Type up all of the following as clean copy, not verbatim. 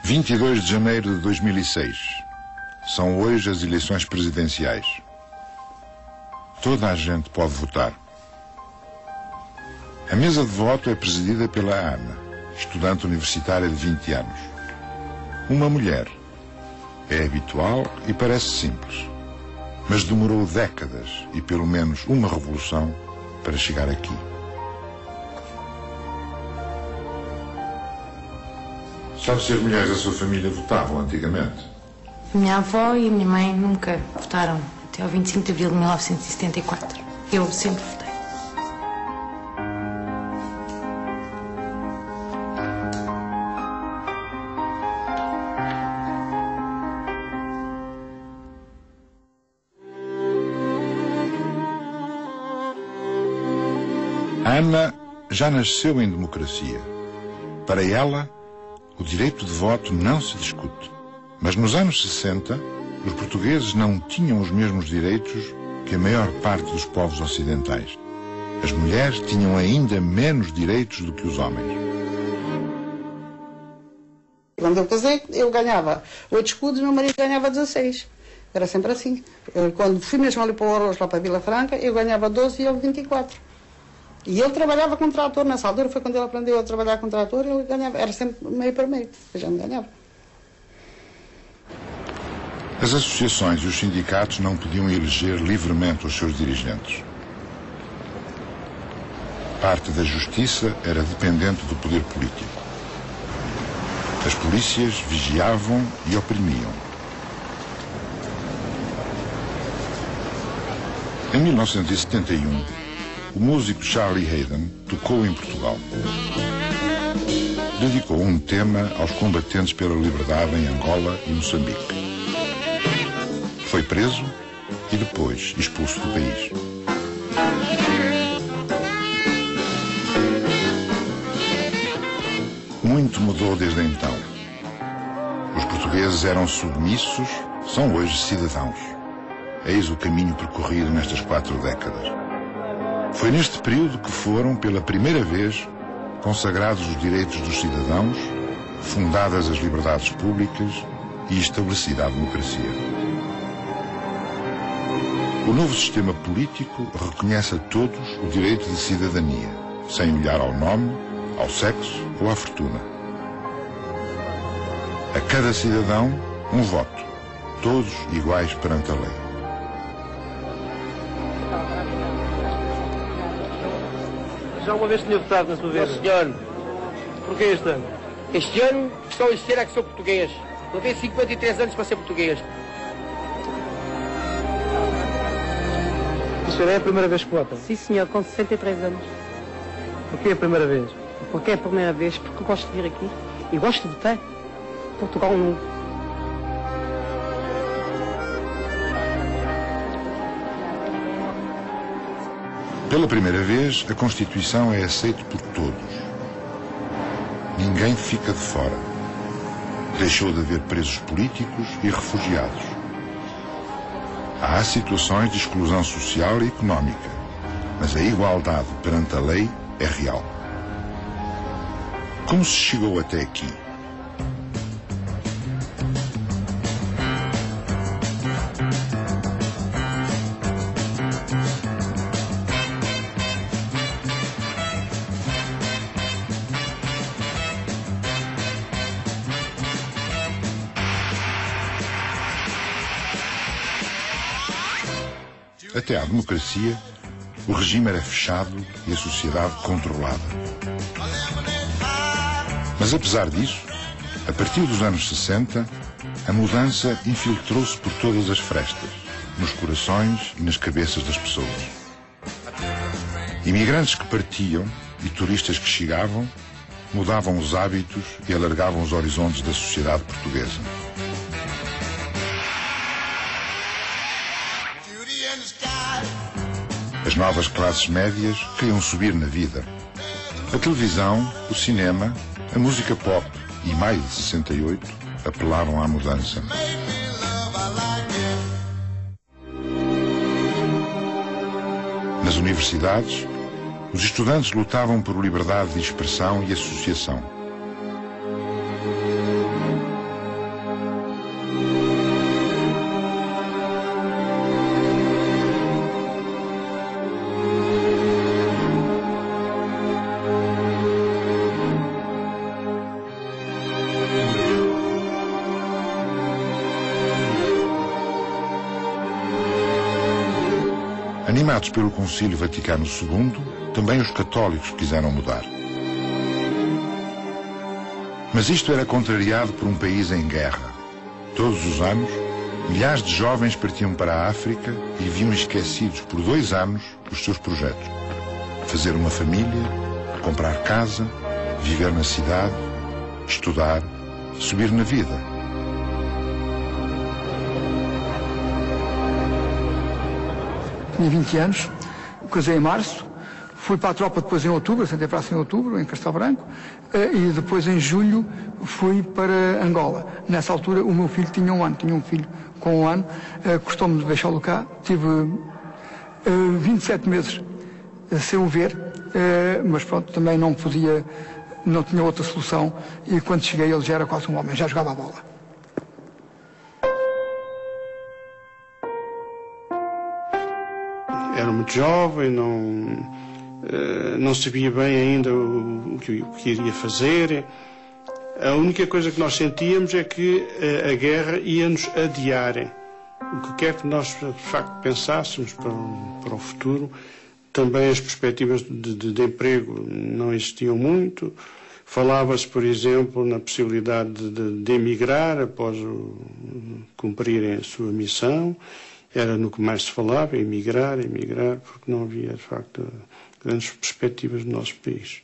22 de janeiro de 2006. São hoje as eleições presidenciais. Toda a gente pode votar. A mesa de voto é presidida pela Ana, estudante universitária de 20 anos. Uma mulher. É habitual e parece simples. Mas demorou décadas e pelo menos uma revolução para chegar aqui. Sabe se as mulheres da sua família votavam antigamente? A minha avó e a minha mãe nunca votaram até ao 25 de abril de 1974. Eu sempre votei. Ana já nasceu em democracia. Para ela, o direito de voto não se discute. Mas nos anos 60, os portugueses não tinham os mesmos direitos que a maior parte dos povos ocidentais. As mulheres tinham ainda menos direitos do que os homens. Quando eu casei, eu ganhava 8 escudos e meu marido ganhava 16. Era sempre assim. Quando fui mesmo ali para o Arroz, lá para a Vila Franca, eu ganhava 12 e ele 24. E ele trabalhava com trator, nessa altura foi quando ele aprendeu a trabalhar com trator, ele ganhava, era sempre meio para meio, eu já não ganhava. As associações e os sindicatos não podiam eleger livremente os seus dirigentes. Parte da justiça era dependente do poder político. As polícias vigiavam e oprimiam. Em 1971, o músico Charlie Haydn tocou em Portugal. Dedicou um tema aos combatentes pela liberdade em Angola e Moçambique. Foi preso e depois expulso do país. Muito mudou desde então. Os portugueses eram submissos, são hoje cidadãos. Eis o caminho percorrido nestas 4 décadas. Foi neste período que foram, pela primeira vez, consagrados os direitos dos cidadãos, fundadas as liberdades públicas e estabelecida a democracia. O novo sistema político reconhece a todos o direito de cidadania, sem olhar ao nome, ao sexo ou à fortuna. A cada cidadão, um voto, todos iguais perante a lei. Já uma vez tinha votado na sua vez? Não, senhor. Porquê este ano? Este ano estou a dizer é que sou português. Levei 53 anos para ser português. O senhor é a primeira vez que vota? Sim, senhor, com 63 anos. Porquê a primeira vez? Porque é a primeira vez, porque eu gosto de vir aqui e gosto de votar. Portugal não. Pela primeira vez, a Constituição é aceita por todos. Ninguém fica de fora. Deixou de haver presos políticos e refugiados. Há situações de exclusão social e económica, mas a igualdade perante a lei é real. Como se chegou até aqui? Até à democracia, o regime era fechado e a sociedade controlada. Mas apesar disso, a partir dos anos 60, a mudança infiltrou-se por todas as frestas, nos corações e nas cabeças das pessoas. Imigrantes que partiam e turistas que chegavam mudavam os hábitos e alargavam os horizontes da sociedade portuguesa. As novas classes médias queriam subir na vida. A televisão, o cinema, a música pop e maio de 68 apelavam à mudança. Nas universidades, os estudantes lutavam por liberdade de expressão e associação. Animados pelo Concílio Vaticano II, também os católicos quiseram mudar. Mas isto era contrariado por um país em guerra. Todos os anos, milhares de jovens partiam para a África e viviam esquecidos por 2 anos os seus projetos. Fazer uma família, comprar casa, viver na cidade, estudar, subir na vida. Tinha 20 anos, casei em março, fui para a tropa depois em outubro, assentei para em outubro, em Castelo Branco, e depois em julho fui para Angola. Nessa altura o meu filho tinha 1 ano, tinha um filho com 1 ano, custou-me de deixá-lo cá, tive 27 meses sem o ver, mas pronto, também não podia, não tinha outra solução, e quando cheguei ele já era quase um homem, já jogava a bola. Era muito jovem, não sabia bem ainda o que iria fazer. A única coisa que nós sentíamos é que a guerra ia-nos adiar. O que quer que nós, de facto, pensássemos para o futuro, também as perspectivas de emprego não existiam muito. Falava-se, por exemplo, na possibilidade de emigrar após cumprirem a sua missão. Era no que mais se falava, emigrar, porque não havia, de facto, grandes perspectivas no nosso país.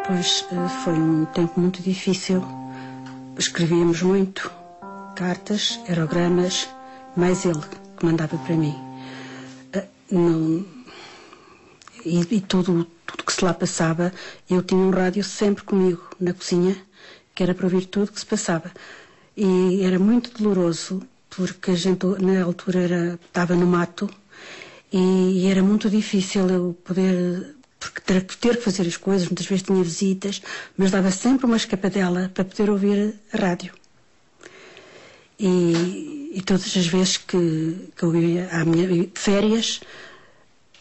Pois foi um tempo muito difícil. Escrevíamos muito, cartas, aerogramas, mais ele que mandava para mim. E tudo que se lá passava, eu tinha um rádio sempre comigo, na cozinha, que era para ouvir tudo que se passava. E era muito doloroso, porque a gente, na altura, estava no mato, e era muito difícil eu poder, porque ter que fazer as coisas, muitas vezes tinha visitas, mas dava sempre uma escapadela para poder ouvir a rádio. E todas as vezes que eu ia à minha férias,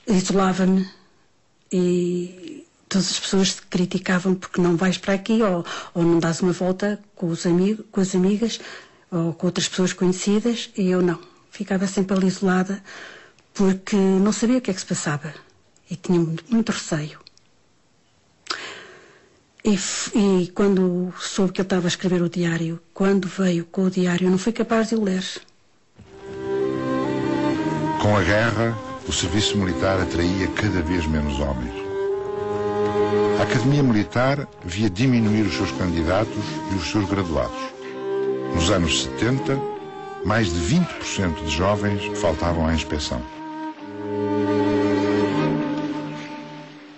isolava-me, e todas as pessoas criticavam porque não vais para aqui, ou não dás uma volta com os amigos, com as amigas, ou com outras pessoas conhecidas, e eu não. Ficava sempre ali isolada, porque não sabia o que é que se passava, e tinha muito receio. E quando soube que ele estava a escrever o diário, quando veio com o diário, eu não fui capaz de o ler. Com a guerra, o serviço militar atraía cada vez menos homens. A Academia Militar via diminuir os seus candidatos e os seus graduados. Nos anos 70, mais de 20% de jovens faltavam à inspeção.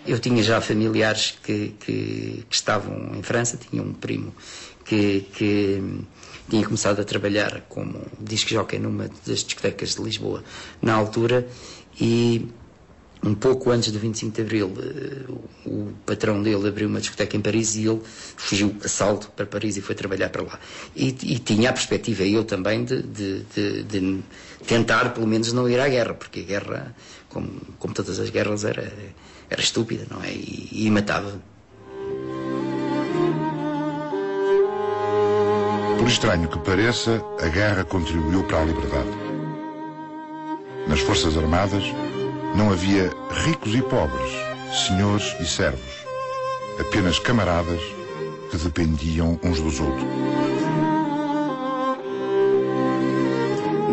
Eu tinha já familiares que estavam em França, tinha um primo que tinha começado a trabalhar como disc-jockey numa das discotecas de Lisboa na altura, e um pouco antes do 25 de Abril o patrão dele abriu uma discoteca em Paris e ele fugiu a salto para Paris e foi trabalhar para lá. E tinha a perspectiva, eu também, de tentar pelo menos não ir à guerra, porque a guerra, como todas as guerras, era estúpida, não é? E matava. Por estranho que pareça, a guerra contribuiu para a liberdade. Nas Forças Armadas não havia ricos e pobres, senhores e servos, apenas camaradas que dependiam uns dos outros.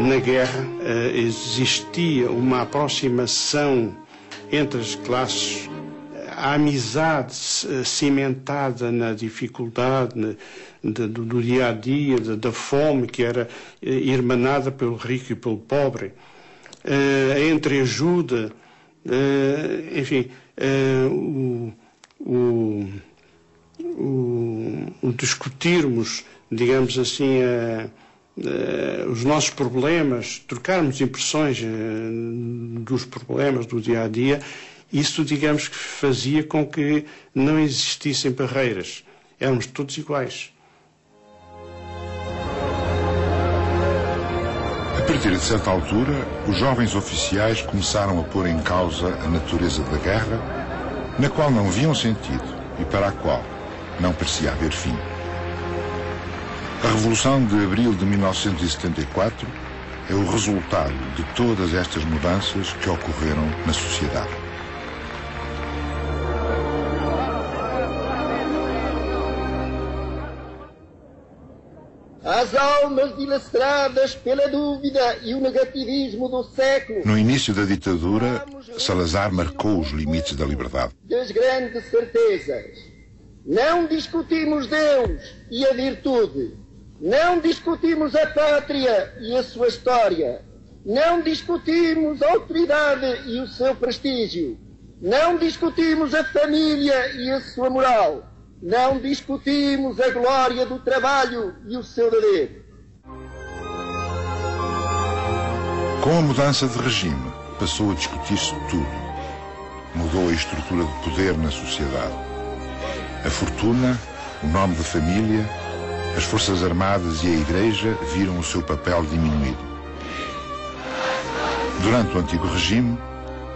Na guerra existia uma aproximação entre as classes, a amizade cimentada na dificuldade do dia a dia, da fome que era irmanada pelo rico e pelo pobre, a entreajuda, enfim, o discutirmos, digamos assim, os nossos problemas, trocarmos impressões dos problemas do dia a dia, isso, digamos, que fazia com que não existissem barreiras. Éramos todos iguais. A partir de certa altura, os jovens oficiais começaram a pôr em causa a natureza da guerra, na qual não viam sentido e para a qual não parecia haver fim. A Revolução de Abril de 1974 é o resultado de todas estas mudanças que ocorreram na sociedade. As almas dilaceradas pela dúvida e o negativismo do século. No início da ditadura, Salazar marcou os limites da liberdade. Das grandes certezas. Não discutimos Deus e a virtude. Não discutimos a pátria e a sua história. Não discutimos a autoridade e o seu prestígio. Não discutimos a família e a sua moral. Não discutimos a glória do trabalho e o seu dever. Com a mudança de regime, passou a discutir-se tudo. Mudou a estrutura de poder na sociedade. A fortuna, o nome de família, as Forças Armadas e a Igreja viram o seu papel diminuído. Durante o antigo regime,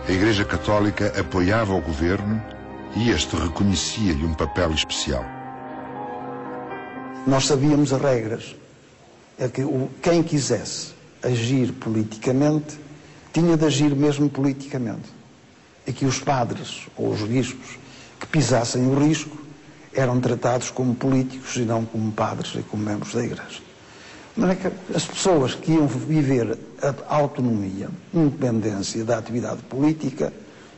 a Igreja Católica apoiava o governo e este reconhecia-lhe um papel especial. Nós sabíamos as regras. É que quem quisesse agir politicamente tinha de agir mesmo politicamente. E que os padres ou os bispos que pisassem o risco eram tratados como políticos e não como padres e como membros da Igreja. Mas é que as pessoas que iam viver a autonomia, independência da atividade política,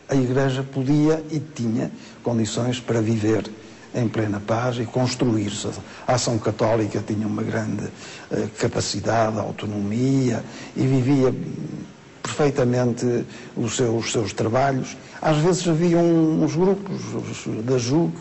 a Igreja podia e tinha condições para viver em plena paz e construir-se. A Ação Católica tinha uma grande capacidade, autonomia e vivia perfeitamente os seus trabalhos. Às vezes havia uns grupos da JUC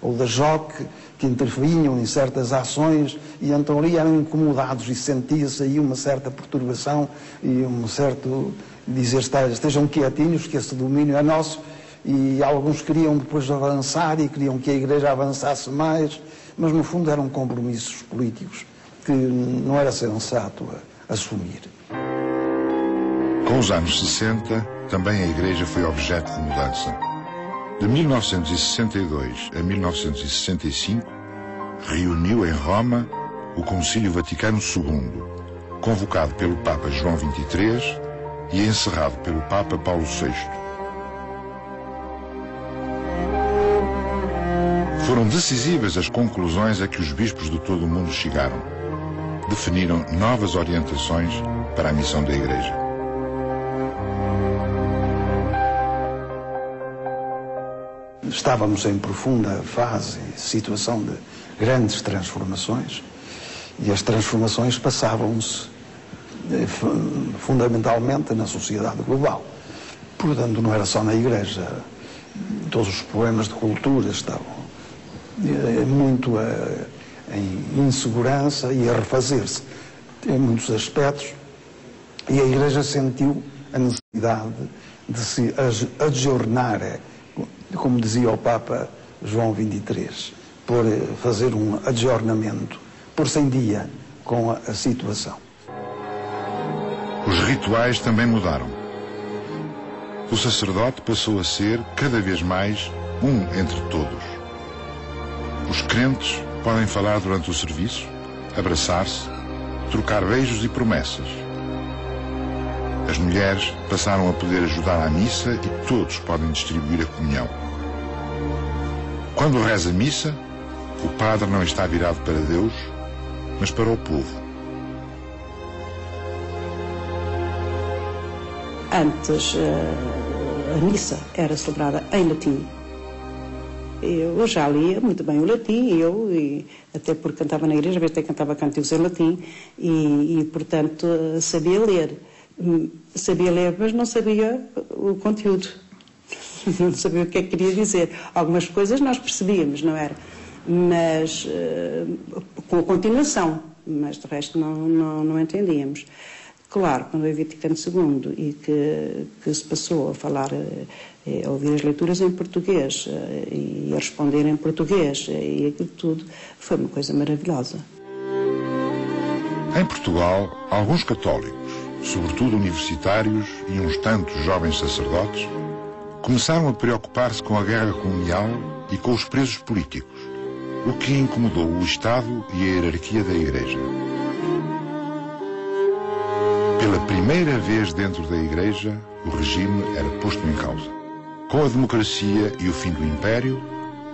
ou da JOC que intervinham em certas ações e então ali eram incomodados e sentia-se aí uma certa perturbação e um certo dizer estejam quietinhos que esse domínio é nosso, e alguns queriam depois avançar e queriam que a Igreja avançasse mais, mas no fundo eram compromissos políticos que não era sensato assumir. Com os anos 60, também a Igreja foi objeto de mudança. De 1962 a 1965, reuniu em Roma o Concílio Vaticano II, convocado pelo Papa João XXIII e encerrado pelo Papa Paulo VI. Foram decisivas as conclusões a que os bispos de todo o mundo chegaram. Definiram novas orientações para a missão da Igreja. Estávamos em profunda fase, situação de grandes transformações, e as transformações passavam-se fundamentalmente na sociedade global. Portanto, não era só na Igreja. Todos os problemas de cultura estavam muito em insegurança e a refazer-se em muitos aspectos, e a Igreja sentiu a necessidade de se adjornar, como dizia o Papa João XXIII, por fazer um adjornamento, pôr-se em dia com a situação. Os rituais também mudaram. O sacerdote passou a ser, cada vez mais, um entre todos. Os crentes podem falar durante o serviço, abraçar-se, trocar beijos e promessas. As mulheres passaram a poder ajudar à missa e todos podem distribuir a comunhão. Quando reza a missa, o padre não está virado para Deus, mas para o povo. Antes, a missa era celebrada em latim. Eu já lia muito bem o latim, e até porque cantava na igreja, às vezes até cantava cânticos em latim, e portanto, sabia ler. Sabia ler, mas não sabia o conteúdo. Não sabia o que é que queria dizer. Algumas coisas nós percebíamos, não era? Mas, com a continuação, mas de resto não entendíamos. Claro, quando veio Vaticano II e que se passou a falar, a ouvir as leituras em português e a responder em português e aquilo tudo, foi uma coisa maravilhosa. Em Portugal, alguns católicos, sobretudo universitários e uns tantos jovens sacerdotes, começaram a preocupar-se com a guerra colonial e com os presos políticos. o que incomodou o Estado e a hierarquia da Igreja. Pela primeira vez dentro da Igreja, o regime era posto em causa. Com a democracia e o fim do Império,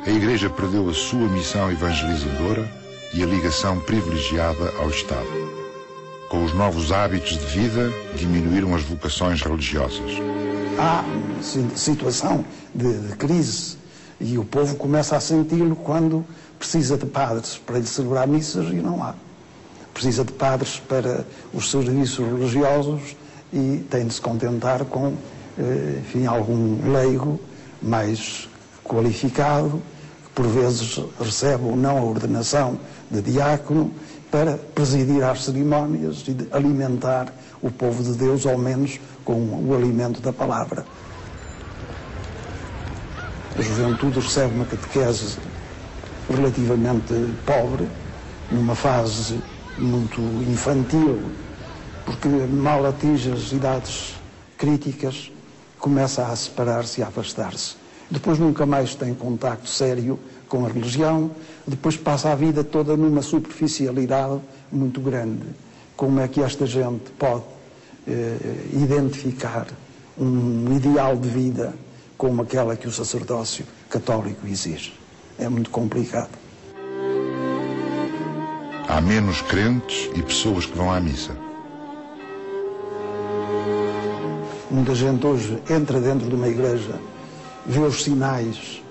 a Igreja perdeu a sua missão evangelizadora e a ligação privilegiada ao Estado. Com os novos hábitos de vida, diminuíram as vocações religiosas. Há situação de crise e o povo começa a senti-lo quando precisa de padres para lhe celebrar missas e não há. Precisa de padres para os serviços religiosos e tem de se contentar com, enfim, algum leigo mais qualificado, que por vezes recebe ou não a ordenação de diácono, para presidir às cerimónias e de alimentar o povo de Deus, ao menos com o alimento da palavra. A juventude recebe uma catequese relativamente pobre, numa fase muito infantil, porque mal atinge as idades críticas, começa a separar-se e a afastar-se. Depois nunca mais tem contacto sério com a religião, depois passa a vida toda numa superficialidade muito grande. Como é que esta gente pode identificar um ideal de vida como aquela que o sacerdócio católico exige? É muito complicado. Há menos crentes e pessoas que vão à missa. Muita gente hoje entra dentro de uma igreja, vê os sinais,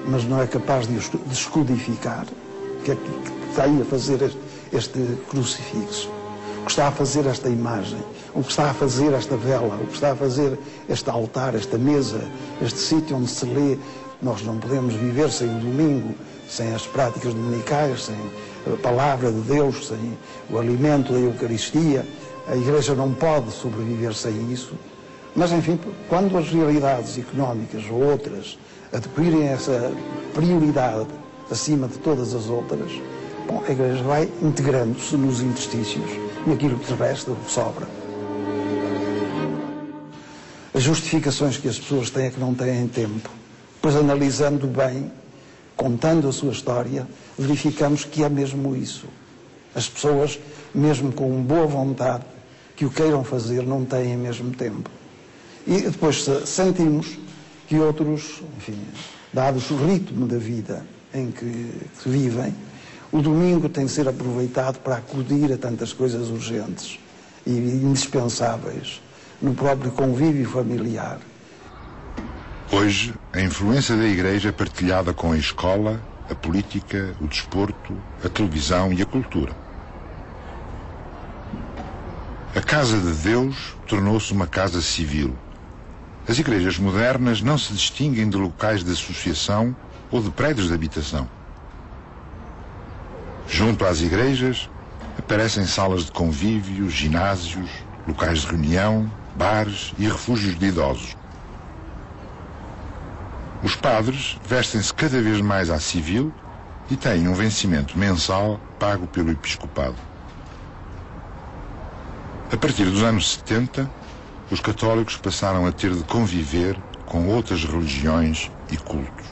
mas não é capaz de os descodificar. O que é que está aí a fazer este crucifixo? O que está a fazer esta imagem? O que está a fazer esta vela? O que está a fazer este altar, esta mesa, este sítio onde se lê? Nós não podemos viver sem o domingo, sem as práticas dominicais, sem a palavra de Deus, sem o alimento da Eucaristia. A Igreja não pode sobreviver sem isso. Mas, enfim, quando as realidades económicas ou outras adquirirem essa prioridade acima de todas as outras, bom, a Igreja vai integrando-se nos interstícios e aquilo que resta, o que sobra. As justificações que as pessoas têm é que não têm tempo. Pois, analisando bem, contando a sua história, verificamos que é mesmo isso. As pessoas, mesmo com boa vontade, que o queiram fazer, não têm mesmo tempo. E depois sentimos que outros, enfim, dados o ritmo da vida em que vivem, o domingo tem de ser aproveitado para acudir a tantas coisas urgentes e indispensáveis no próprio convívio familiar. Hoje, a influência da Igreja é partilhada com a escola, a política, o desporto, a televisão e a cultura. A Casa de Deus tornou-se uma casa civil. As igrejas modernas não se distinguem de locais de associação ou de prédios de habitação. Junto às igrejas, aparecem salas de convívio, ginásios, locais de reunião, bares e refúgios de idosos. Os padres vestem-se cada vez mais à civil e têm um vencimento mensal pago pelo episcopado. A partir dos anos 70, os católicos passaram a ter de conviver com outras religiões e cultos.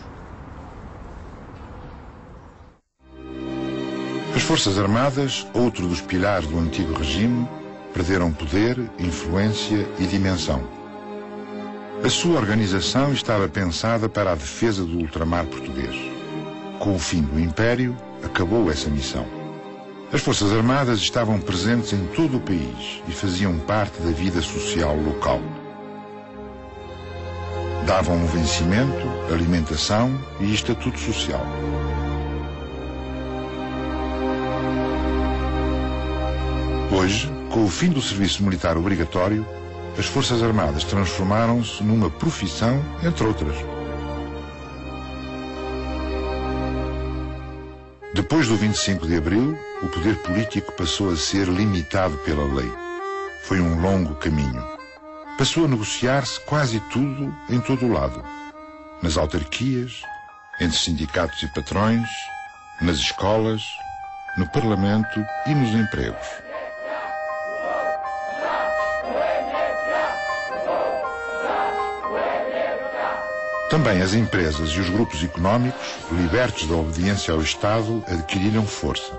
As Forças Armadas, outro dos pilares do antigo regime, perderam poder, influência e dimensão. A sua organização estava pensada para a defesa do ultramar português. Com o fim do Império, acabou essa missão. As Forças Armadas estavam presentes em todo o país e faziam parte da vida social local. Davam um vencimento, alimentação e estatuto social. Hoje, com o fim do serviço militar obrigatório, as Forças Armadas transformaram-se numa profissão, entre outras. Depois do 25 de Abril, o poder político passou a ser limitado pela lei. Foi um longo caminho. Passou a negociar-se quase tudo em todo o lado. Nas autarquias, entre sindicatos e patrões, nas escolas, no Parlamento e nos empregos. Também as empresas e os grupos económicos, libertos da obediência ao Estado, adquiriram força.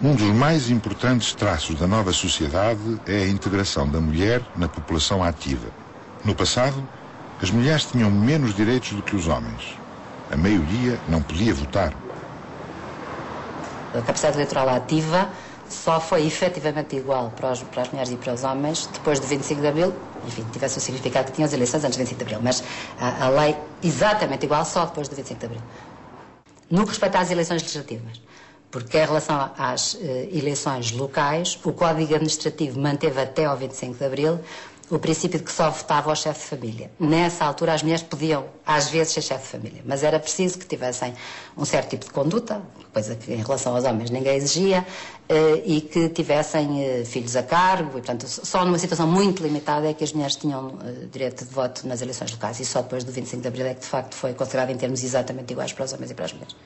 Um dos mais importantes traços da nova sociedade é a integração da mulher na população ativa. No passado, as mulheres tinham menos direitos do que os homens. A maioria não podia votar. A capacidade eleitoral ativa só foi efetivamente igual para as mulheres e para os homens depois do 25 de Abril. Enfim, tivesse o significado que tinham as eleições antes do 25 de Abril, mas a lei exatamente igual só depois do 25 de Abril. No que respeita às eleições legislativas, porque em relação às eleições locais, o Código Administrativo manteve até ao 25 de Abril o princípio de que só votava o chefe de família. Nessa altura as mulheres podiam, às vezes, ser chefe de família, mas era preciso que tivessem um certo tipo de conduta, coisa que em relação aos homens ninguém exigia, e que tivessem filhos a cargo, e portanto só numa situação muito limitada é que as mulheres tinham direito de voto nas eleições locais, e só depois do 25 de Abril é que de facto foi considerado em termos exatamente iguais para os homens e para as mulheres.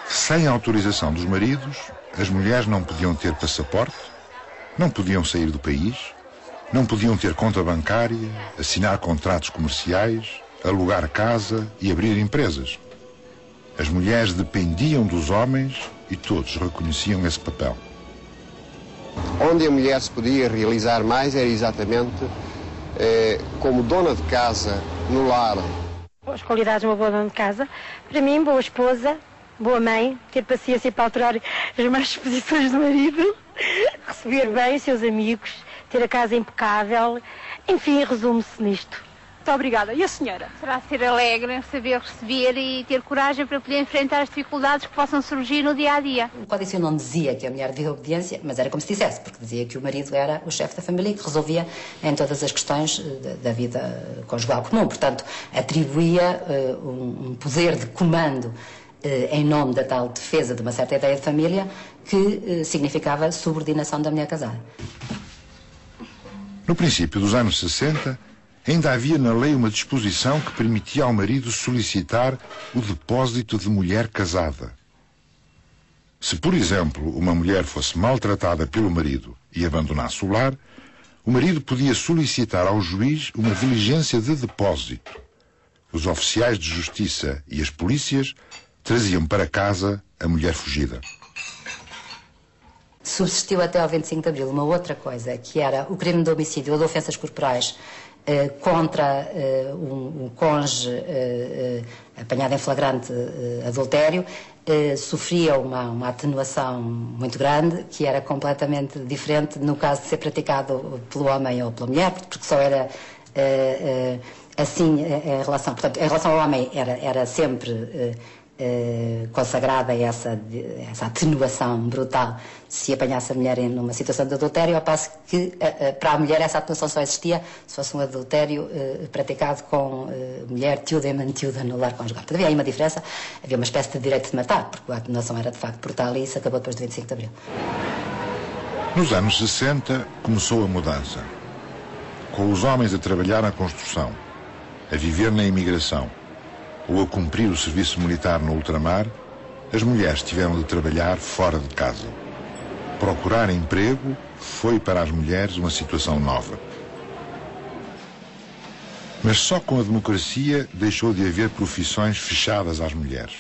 Sem autorização dos maridos, as mulheres não podiam ter passaporte, não podiam sair do país, não podiam ter conta bancária, assinar contratos comerciais, alugar casa e abrir empresas. As mulheres dependiam dos homens e todos reconheciam esse papel. Onde a mulher se podia realizar mais era exatamente como dona de casa no lar. As qualidades de uma boa dona de casa, para mim, boa esposa, boa mãe, ter paciência para alterar as más disposições do marido, receber bem os seus amigos, ter a casa impecável, enfim, resume-se nisto. Muito obrigada. E a senhora? Será ser alegre, saber receber e ter coragem para poder enfrentar as dificuldades que possam surgir no dia-a-dia. O Código Civil não dizia que a mulher devia obediência, mas era como se dissesse, porque dizia que o marido era o chefe da família e que resolvia em todas as questões da vida conjugal comum. Portanto, atribuía um poder de comando em nome da tal defesa de uma certa ideia de família que significava subordinação da mulher casada. No princípio dos anos 60, ainda havia na lei uma disposição que permitia ao marido solicitar o depósito de mulher casada. Se, por exemplo, uma mulher fosse maltratada pelo marido e abandonasse o lar, o marido podia solicitar ao juiz uma diligência de depósito. Os oficiais de justiça e as polícias traziam para casa a mulher fugida. Subsistiu até ao 25 de Abril uma outra coisa, que era o crime de homicídio ou de ofensas corporais contra um cônjuge apanhado em flagrante adultério, sofria uma atenuação muito grande, que era completamente diferente no caso de ser praticado pelo homem ou pela mulher, porque só era assim em relação... Portanto, em relação ao homem era sempre... consagrada essa atenuação brutal se apanhasse a mulher numa situação de adultério, ao passo que para a mulher essa atenuação só existia se fosse um adultério praticado com mulher tiúda e mantiúda no lar conjugal. Portanto, havia aí uma diferença, havia uma espécie de direito de matar, porque a atenuação era de facto brutal e isso acabou depois do 25 de Abril. Nos anos 60 começou a mudança, com os homens a trabalhar na construção, a viver na imigração ou a cumprir o serviço militar no ultramar, as mulheres tiveram de trabalhar fora de casa. Procurar emprego foi para as mulheres uma situação nova. Mas só com a democracia deixou de haver profissões fechadas às mulheres.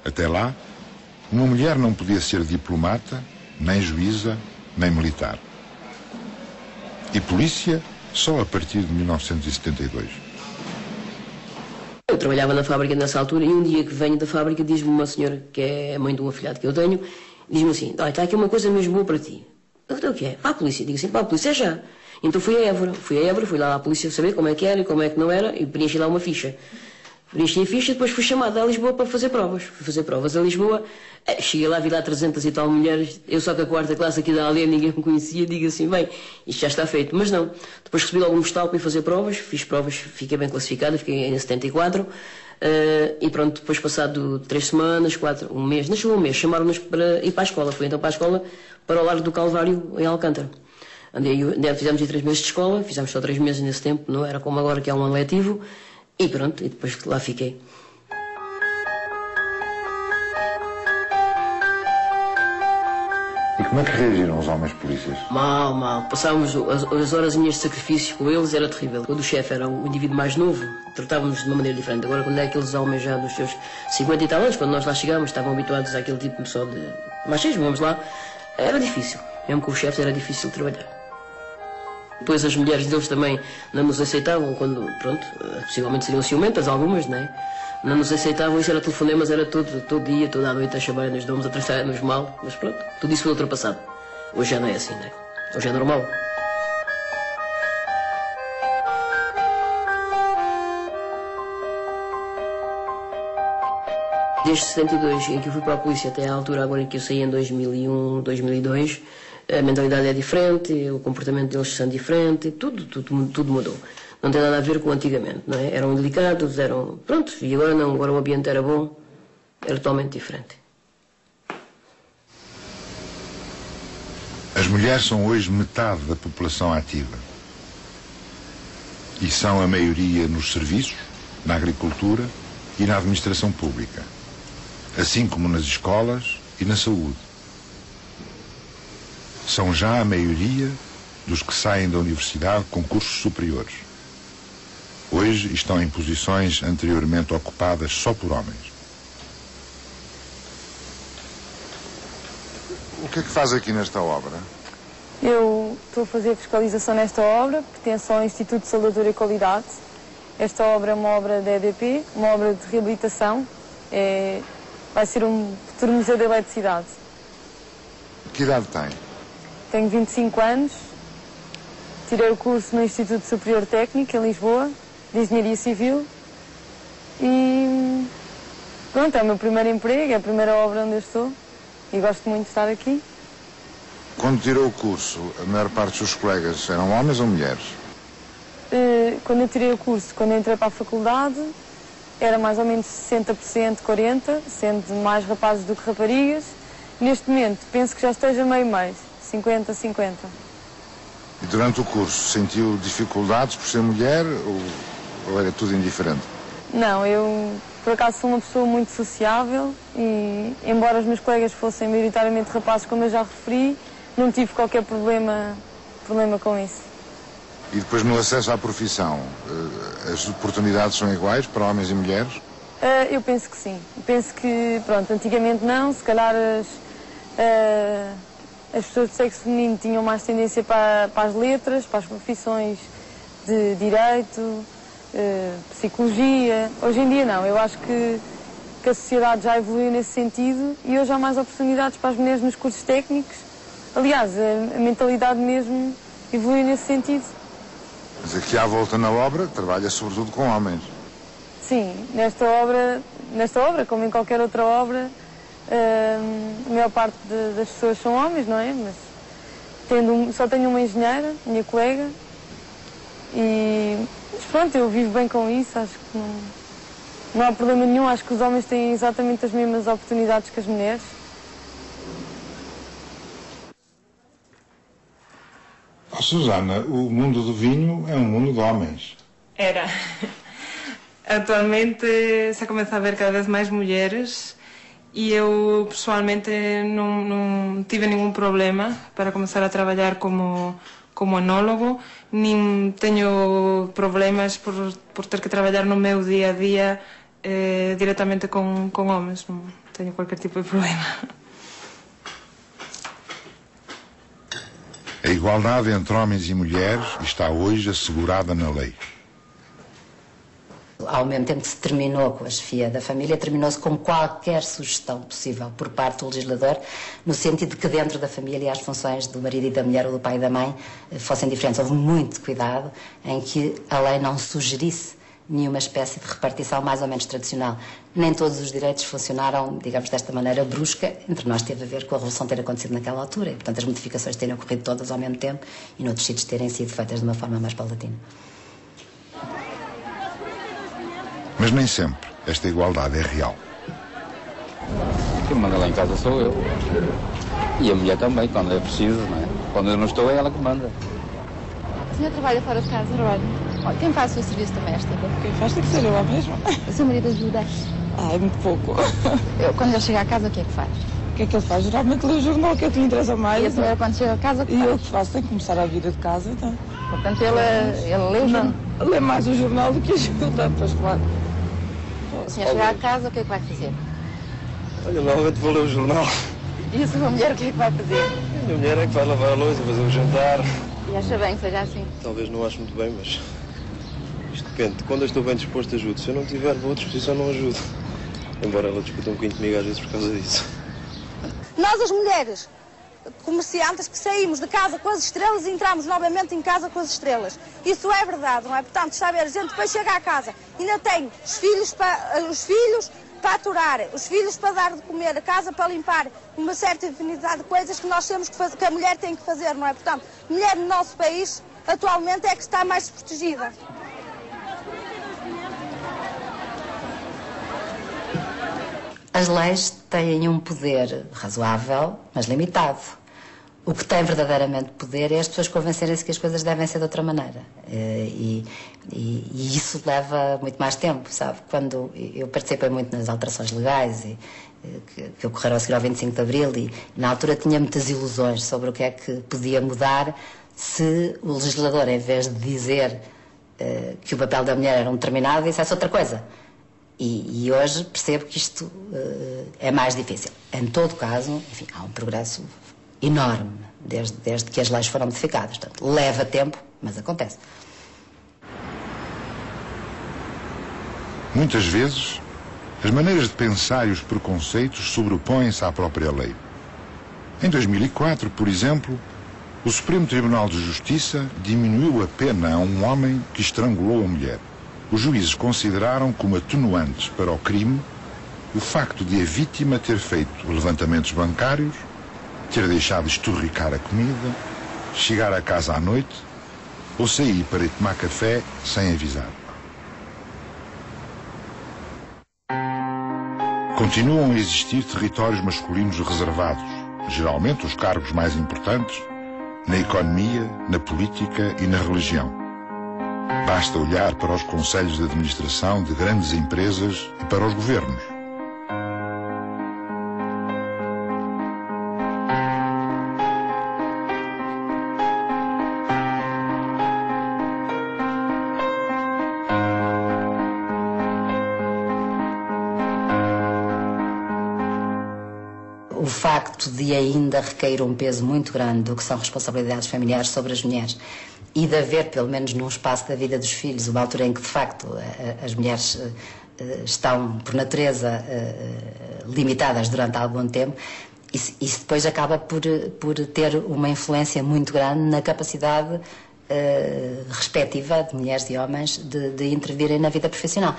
Até lá, uma mulher não podia ser diplomata, nem juíza, nem militar. E polícia só a partir de 1972. Eu trabalhava na fábrica nessa altura e um dia que venho da fábrica diz-me uma senhora que é a mãe de um afilhado que eu tenho, diz-me assim: olha, está aqui uma coisa mesmo boa para ti. Eu falei: o que é? Para a polícia. Digo assim: para a polícia já. Então fui a Évora, fui lá à polícia saber como é que era e como é que não era e preenchi lá uma ficha. Preenchi a ficha e depois fui chamada a Lisboa para fazer provas. Fui fazer provas a Lisboa, cheguei lá, vi lá 300 e tal mulheres, eu só com a quarta classe aqui da aldeia, ninguém me conhecia, digo assim: bem, isto já está feito. Mas não, depois recebi logo um postal para ir fazer provas, fiz provas, fiquei bem classificada, fiquei em 74. E pronto, depois passado 3 semanas, 4, um mês, não chegou um mês, chamaram-nos para ir para a escola. Fui então para a escola, para o Largo do Calvário, em Alcântara. Fizemos 3 meses de escola, fizemos só 3 meses nesse tempo, não era como agora que é um ano letivo. E pronto, e depois lá fiquei. E Como é que reagiram os homens polícias? Mal, mal. Passávamos as horazinhas de sacrifício com eles, era terrível. Quando o chefe era um indivíduo mais novo, tratávamos de uma maneira diferente. Agora, quando é aqueles homens já dos seus 50 e tal anos, quando nós lá chegámos, estavam habituados àquele tipo só de machismo, vamos lá, era difícil. Mesmo com os chefes era difícil de trabalhar. Depois as mulheres deles também não nos aceitavam quando, pronto, possivelmente seriam ciumentas algumas, não é? Não nos aceitavam, isso era telefonemas, era todo dia, toda a noite a chamar-nos de homens, a tratar-nos mal, mas pronto, tudo isso foi ultrapassado. Hoje já não é assim, não é? Hoje é normal. Desde 72, em que eu fui para a polícia, até à altura agora em que eu saí em 2001, 2002, a mentalidade é diferente, o comportamento deles são diferente, tudo mudou. Não tem nada a ver com antigamente, não é? Eram delicados, eram... Pronto, e agora não, agora o ambiente era bom, era totalmente diferente. As mulheres são hoje metade da população ativa. E são a maioria nos serviços, na agricultura e na administração pública, assim como nas escolas e na saúde. São já a maioria dos que saem da universidade com cursos superiores. Hoje estão em posições anteriormente ocupadas só por homens. O que é que faz aqui nesta obra? Eu estou a fazer fiscalização nesta obra, pertenço ao Instituto de Saúde e Qualidade. Esta obra é uma obra da EDP, uma obra de reabilitação. Vai ser um futuro museu da eletricidade. Que idade tem? Tenho 25 anos, tirei o curso no Instituto Superior Técnico, em Lisboa, de Engenharia Civil. E pronto, é o meu primeiro emprego, é a primeira obra onde eu estou e gosto muito de estar aqui. Quando tirou o curso, a maior parte dos seus colegas eram homens ou mulheres? Quando eu tirei o curso, quando eu entrei para a faculdade, era mais ou menos 60%, 40%, sendo mais rapazes do que raparigas. Neste momento, penso que já esteja meio-meio, 50-50. E durante o curso, sentiu dificuldades por ser mulher ou era tudo indiferente? Não, eu por acaso sou uma pessoa muito sociável e, embora os meus colegas fossem maioritariamente rapazes, como eu já referi, não tive qualquer problema com isso. E depois no acesso à profissão, as oportunidades são iguais para homens e mulheres? Eu penso que sim. Penso que, pronto, antigamente não, se calhar as pessoas do sexo feminino tinham mais tendência para as letras, para as profissões de direito, psicologia. Hoje em dia não, eu acho que a sociedade já evoluiu nesse sentido e hoje há mais oportunidades para as mulheres nos cursos técnicos. Aliás, a mentalidade mesmo evoluiu nesse sentido. Mas aqui à volta na obra, trabalha sobretudo com homens. Sim, nesta obra, como em qualquer outra obra, a maior parte das pessoas são homens, não é? Mas só tenho uma engenheira, minha colega, mas pronto, eu vivo bem com isso, acho que não há problema nenhum, acho que os homens têm exatamente as mesmas oportunidades que as mulheres. Susana, o mundo do vinho é um mundo de homens. Era. Atualmente se começa a ver cada vez mais mulheres e eu pessoalmente não tive nenhum problema para começar a trabalhar como enólogo, nem tenho problemas por ter que trabalhar no meu dia a dia diretamente com homens, não tenho qualquer tipo de problema. A igualdade entre homens e mulheres está hoje assegurada na lei. Ao mesmo tempo que se terminou com a chefia da família, terminou-se com qualquer sugestão possível por parte do legislador, no sentido de que dentro da família as funções do marido e da mulher ou do pai e da mãe fossem diferentes. Houve muito cuidado em que a lei não sugerisse nenhuma espécie de repartição mais ou menos tradicional. Nem todos os direitos funcionaram, digamos, desta maneira brusca. Entre nós teve a ver com a revolução ter acontecido naquela altura e, portanto, as modificações terem ocorrido todas ao mesmo tempo e noutros sítios terem sido feitas de uma forma mais paulatina. Mas nem sempre esta igualdade é real. Quem manda lá em casa sou eu. E a mulher também, quando é preciso, não é? Quando eu não estou, é ela que manda. O senhor trabalha fora de casa? Trabalho. Quem faz o seu serviço doméstico? Quem faz tem que ser eu lá mesmo. O seu marido ajuda? Ai, muito pouco. Quando ele chega a casa, o que é que faz? O que é que ele faz? Geralmente lê o jornal, que é o que lhe interessa mais. E a senhora, quando chega a casa, o que faz? E eu que faço, tenho que começar a vida de casa, então. Portanto, ele lê o jornal? Não, lê mais o jornal do que ajuda, pois claro. A senhora chegar a casa, o que é que vai fazer? Olha, normalmente vou ler o jornal. E a sua mulher, o que é que vai fazer? A minha mulher é que vai lavar a louça, fazer o jantar. E acha bem que seja assim? Talvez não ache muito bem, mas isto depende. Quando eu estou bem disposto, ajudo. Se eu não tiver boa disposição, não ajudo. Embora ela discuta um bocadinho comigo às vezes por causa disso. Nós, as mulheres comerciantes, que saímos de casa com as estrelas e entramos novamente em casa com as estrelas. Isso é verdade, não é? Portanto, está a ver, a gente depois chega à casa, ainda tem os filhos para aturar, os filhos para dar de comer, a casa para limpar, uma certa infinidade de coisas que nós temos que fazer, que a mulher tem que fazer, não é? Portanto, a mulher no nosso país, atualmente, é que está mais desprotegida. As leis têm um poder razoável, mas limitado. O que tem verdadeiramente poder é as pessoas convencerem-se que as coisas devem ser de outra maneira. E isso leva muito mais tempo, sabe? Quando eu participei muito nas alterações legais que ocorreram a seguir ao 25 de Abril e na altura tinha muitas ilusões sobre o que é que podia mudar se o legislador, em vez de dizer que o papel da mulher era um determinado, dissesse outra coisa. E hoje percebo que isto é mais difícil. Em todo caso, enfim, há um progresso enorme desde que as leis foram modificadas. Portanto, leva tempo, mas acontece. Muitas vezes, as maneiras de pensar e os preconceitos sobrepõem-se à própria lei. Em 2004, por exemplo, o Supremo Tribunal de Justiça diminuiu a pena a um homem que estrangulou a mulher. Os juízes consideraram como atenuantes para o crime o facto de a vítima ter feito levantamentos bancários, ter deixado esturricar a comida, chegar a casa à noite ou sair para ir tomar café sem avisar. Continuam a existir territórios masculinos reservados, geralmente os cargos mais importantes, na economia, na política e na religião. Basta olhar para os conselhos de administração de grandes empresas e para os governos. O facto de ainda recair um peso muito grande do que são responsabilidades familiares sobre as mulheres e de haver, pelo menos num espaço da vida dos filhos, uma altura em que, de facto, as mulheres estão, por natureza, limitadas durante algum tempo, isso depois acaba por ter uma influência muito grande na capacidade respectiva de mulheres e homens de intervirem na vida profissional.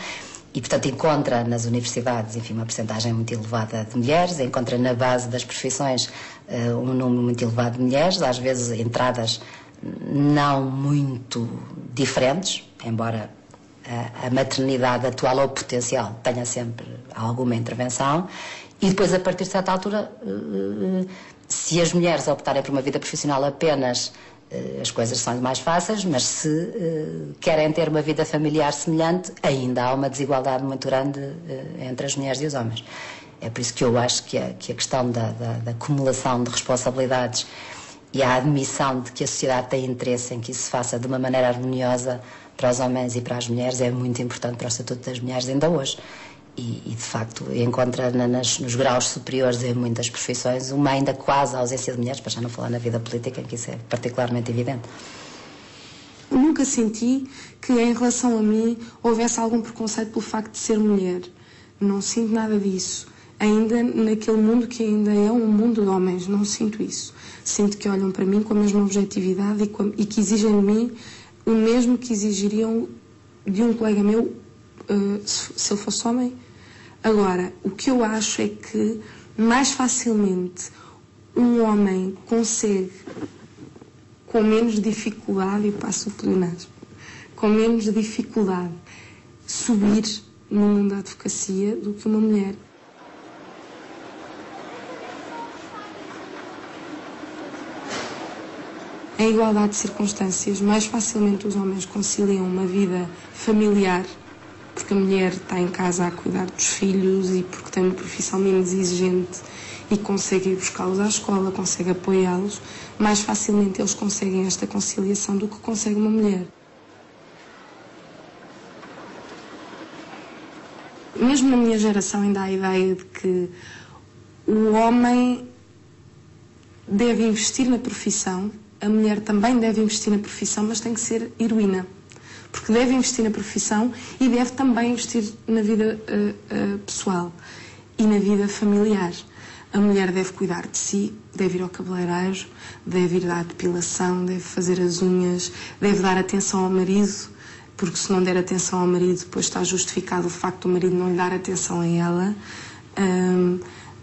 E, portanto, encontra nas universidades, enfim, uma percentagem muito elevada de mulheres, encontra na base das profissões um número muito elevado de mulheres, às vezes entradas não muito diferentes, embora a maternidade atual ou potencial tenha sempre alguma intervenção. E depois, a partir de certa altura, se as mulheres optarem por uma vida profissional apenas, as coisas são mais fáceis, mas se querem ter uma vida familiar semelhante, ainda há uma desigualdade muito grande entre as mulheres e os homens. É por isso que eu acho que a questão da acumulação de responsabilidades e a admissão de que a sociedade tem interesse em que isso se faça de uma maneira harmoniosa para os homens e para as mulheres é muito importante para o Estatuto das Mulheres ainda hoje. E de facto, encontra nos graus superiores em muitas profissões uma ainda quase ausência de mulheres, para já não falar na vida política, em que isso é particularmente evidente. Nunca senti que, em relação a mim, houvesse algum preconceito pelo facto de ser mulher. Não sinto nada disso. Ainda naquele mundo que ainda é um mundo de homens, não sinto isso. Sinto que olham para mim com a mesma objetividade e que exigem de mim o mesmo que exigiriam de um colega meu se ele fosse homem. Agora, o que eu acho é que mais facilmente um homem consegue, com menos dificuldade, e passo o pleonasmo, com menos dificuldade, subir no mundo da advocacia do que uma mulher. Em igualdade de circunstâncias, mais facilmente os homens conciliam uma vida familiar porque a mulher está em casa a cuidar dos filhos e porque tem uma profissão menos exigente e consegue ir buscá-los à escola, consegue apoiá-los, mais facilmente eles conseguem esta conciliação do que consegue uma mulher. Mesmo na minha geração ainda há a ideia de que o homem deve investir na profissão, a mulher também deve investir na profissão, mas tem que ser heroína. Porque deve investir na profissão e deve também investir na vida pessoal e na vida familiar. A mulher deve cuidar de si, deve ir ao cabeleireiro, deve ir dar depilação, deve fazer as unhas, deve dar atenção ao marido, porque se não der atenção ao marido, depois está justificado o facto do marido não lhe dar atenção a ela.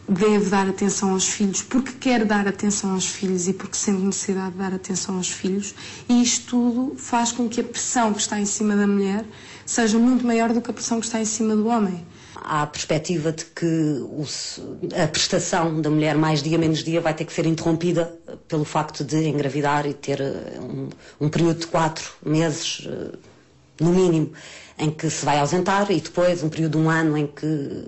Deve dar atenção aos filhos porque quer dar atenção aos filhos e porque sente necessidade de dar atenção aos filhos, e isto tudo faz com que a pressão que está em cima da mulher seja muito maior do que a pressão que está em cima do homem. Há a perspectiva de que a prestação da mulher mais dia menos dia vai ter que ser interrompida pelo facto de engravidar e ter um período de 4 meses, no mínimo, em que se vai ausentar, e depois um período de 1 ano em que...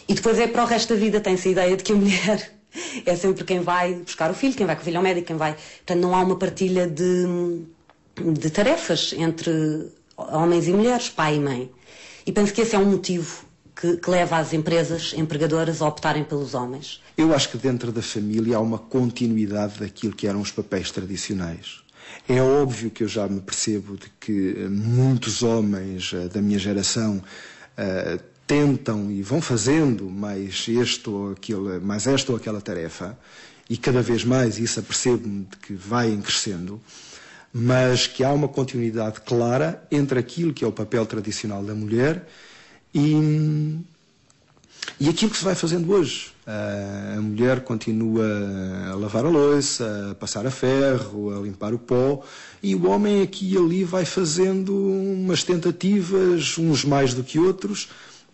E depois é para o resto da vida, tem-se a ideia de que a mulher é sempre quem vai buscar o filho, quem vai com o filho ao médico, quem vai... Portanto, não há uma partilha de tarefas entre homens e mulheres, pai e mãe. E penso que esse é um motivo que leva as empresas empregadoras a optarem pelos homens. Eu acho que dentro da família há uma continuidade daquilo que eram os papéis tradicionais. É óbvio que eu já me percebo de que muitos homens da minha geração tentam e vão fazendo mais esta ou aquela tarefa, e cada vez mais isso apercebo-me de que vai crescendo, mas que há uma continuidade clara entre aquilo que é o papel tradicional da mulher e aquilo que se vai fazendo hoje. A mulher continua a lavar a louça, a passar a ferro, a limpar o pó, e o homem aqui e ali vai fazendo umas tentativas, uns mais do que outros,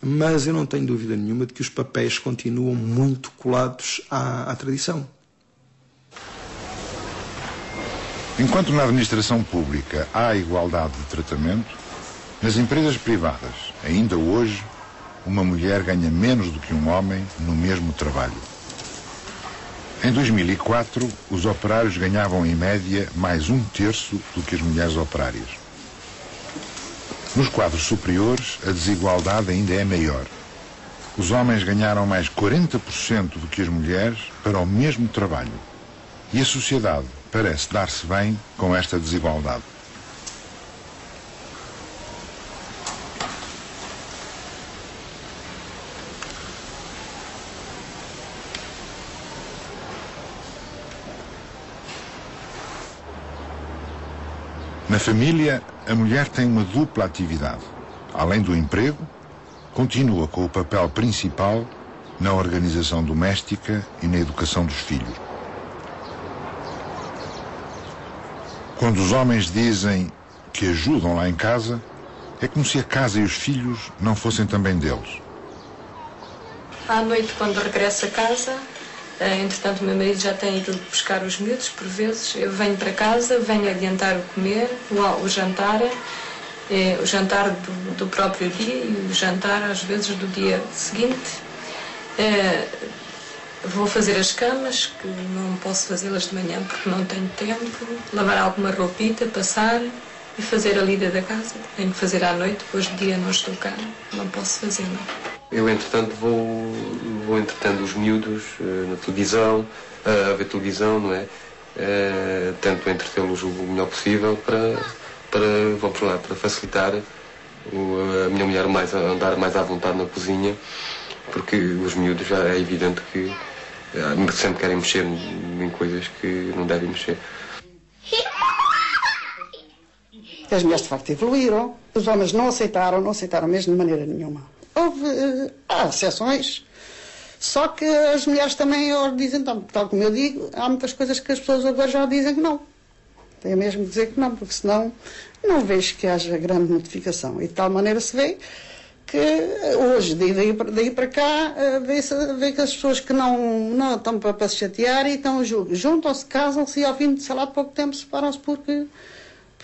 mas eu não tenho dúvida nenhuma de que os papéis continuam muito colados à tradição. Enquanto na administração pública há igualdade de tratamento, nas empresas privadas, ainda hoje, uma mulher ganha menos do que um homem no mesmo trabalho. Em 2004, os operários ganhavam em média mais 1/3 do que as mulheres operárias. Nos quadros superiores, a desigualdade ainda é maior. Os homens ganharam mais 40% do que as mulheres para o mesmo trabalho. E a sociedade parece dar-se bem com esta desigualdade. Na família, a mulher tem uma dupla atividade. Além do emprego, continua com o papel principal na organização doméstica e na educação dos filhos. Quando os homens dizem que ajudam lá em casa, é como se a casa e os filhos não fossem também deles. À noite, quando regresso a casa, entretanto o meu marido já tem ido buscar os miúdos, por vezes eu venho para casa, venho adiantar o comer, o jantar do próprio dia e o jantar às vezes do dia seguinte. Vou fazer as camas, que não posso fazê-las de manhã porque não tenho tempo, lavar alguma roupita, passar e fazer a lida da casa. Tenho que fazer à noite, depois de dia não estou cá, não posso fazer, não. Eu, entretanto, vou entretendo os miúdos na televisão, a ver televisão, não é? Tento entretê-los o melhor possível para facilitar a minha mulher andar mais à vontade na cozinha, porque os miúdos já é evidente que sempre querem mexer em coisas que não devem mexer. As mulheres de facto evoluíram, os homens não aceitaram mesmo de maneira nenhuma. Há exceções, só que as mulheres também dizem, tal como eu digo, há muitas coisas que as pessoas agora já dizem que não. Tem mesmo que dizer que não, porque senão não vejo que haja grande modificação. E de tal maneira se vê que hoje, daí para cá, vê que as pessoas que não estão para se chatear e estão juntam-se, casam-se e ao fim de, sei lá, de pouco tempo separam-se porque